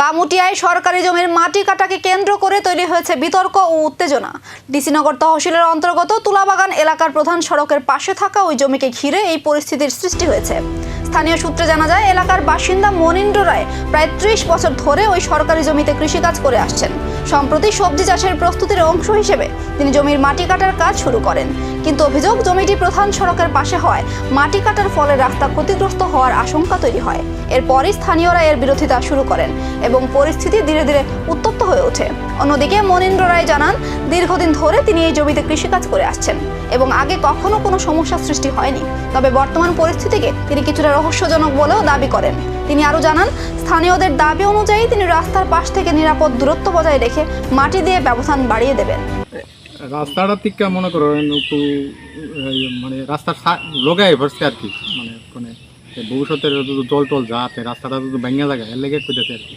বামুটিয়ায় সরকারি জমির মাটি কাটাকে কেন্দ্র করে তৈরি হয়েছে বিতর্ক ও উত্তেজনা। ডিসিনগর তহসিলের অন্তর্গত তুলাবাগান এলাকার প্রধান সড়কের পাশে থাকা ওই জমিকে ঘিরে এই পরিস্থিতির সৃষ্টি হয়েছে। স্থানীয় সূত্রে জানা যায়, এলাকার বাসিন্দা মনীন্দ্র রায় প্রায় ৩০ বছর ধরে ওই সরকারি জমিতে কৃষিকাজ করে আসছেন। সম্প্রতি সবজি চাষের প্রস্তুতির অংশ হিসেবে তিনি জমির মাটি কাটার কাজ শুরু করেন, কিন্তু অভিযোগ জমিটি প্রধান সড়কের পাশে হওয়ায় মাটি কাটার ফলে রাস্তা ক্ষতিগ্রস্ত হওয়ার আশঙ্কা তৈরি হয়। এরপরই স্থানীয়রা এর বিরোধিতা শুরু করেন এবং পরিস্থিতি ধীরে ধীরে উত্তপ্ত হয়ে ওঠে। অন্যদিকে মনীন্দ্র রায় জানান, দীর্ঘদিন ধরে তিনি এই জমিতে কৃষিকাজ করে আসছেন এবং আগে কখনো কোনো সমস্যার সৃষ্টি হয়নি। তবে বর্তমান পরিস্থিতিকে তিনি কিছুটা রহস্যজনক বলেও দাবি করেন। তিনি আরও জানান, স্থানীয়দের দাবি অনুযায়ী তিনি রাস্তার পাশ থেকে নিরাপদ দূরত্ব বজায় রেখে মাটি দিয়ে ব্যবধান বাড়িয়ে দেবেন। রাস্তাটা থেকে মনে করেন একটু মানে রাস্তার লোগায় ভরছে আর কি, মানে ভবিষ্যতের জল টল যাতে রাস্তাটা যদি ভেঙে লাগে এর লেগে পেতেছে আর কি।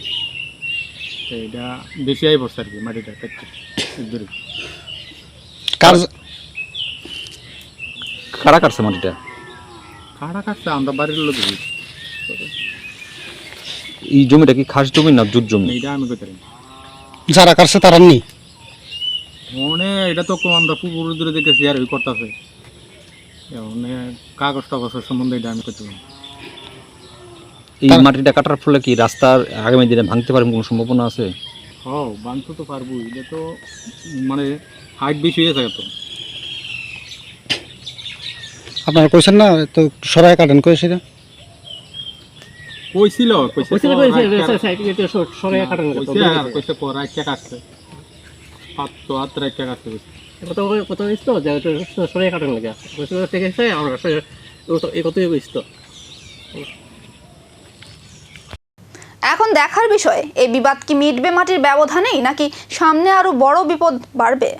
এটা বেশি আই ভরছে আর কি মাটিটা কারা কাটছে মাটিটা? কারা কাটছে আমরা বাড়ির লোক। এই জমিটা কি খাস জমি না জুট জমি? এটা আমি কইতে পারি যারা কাটছে তারা নেই মানে এটা তো আমরা পুকুর দূরে দেখেছি আর ওই করতেছে মানে কাগজ টাগজের সম্বন্ধে এটা আমি কইতে পারি। এই মাটিটা কাটার ফলে কি রাস্তার আগামী দিনে ভাঙতে পারে কোনো সম্ভাবনা আছে? হ্যাঁ, ভাঙতে তো পারবো। এটা তো মানে হাইট বেশি হয়ে যায় তো। আপনারা কইছেন না তো সরাই কাটেন কইছে না কইছিল কইছে পরে কে কাটছে হাত তো হাত রেখে কাটছে কত ইস্তো যে সরাই কাটেন লাগে কইছে ঠিক আছে আমরা এই কতই ইস্তো। এখন দেখার বিষয়, এই বিবাদ কি মিটবে মাটির ব্যবধানেই নাকি সামনে আরো বড় বিপদ বাড়বে?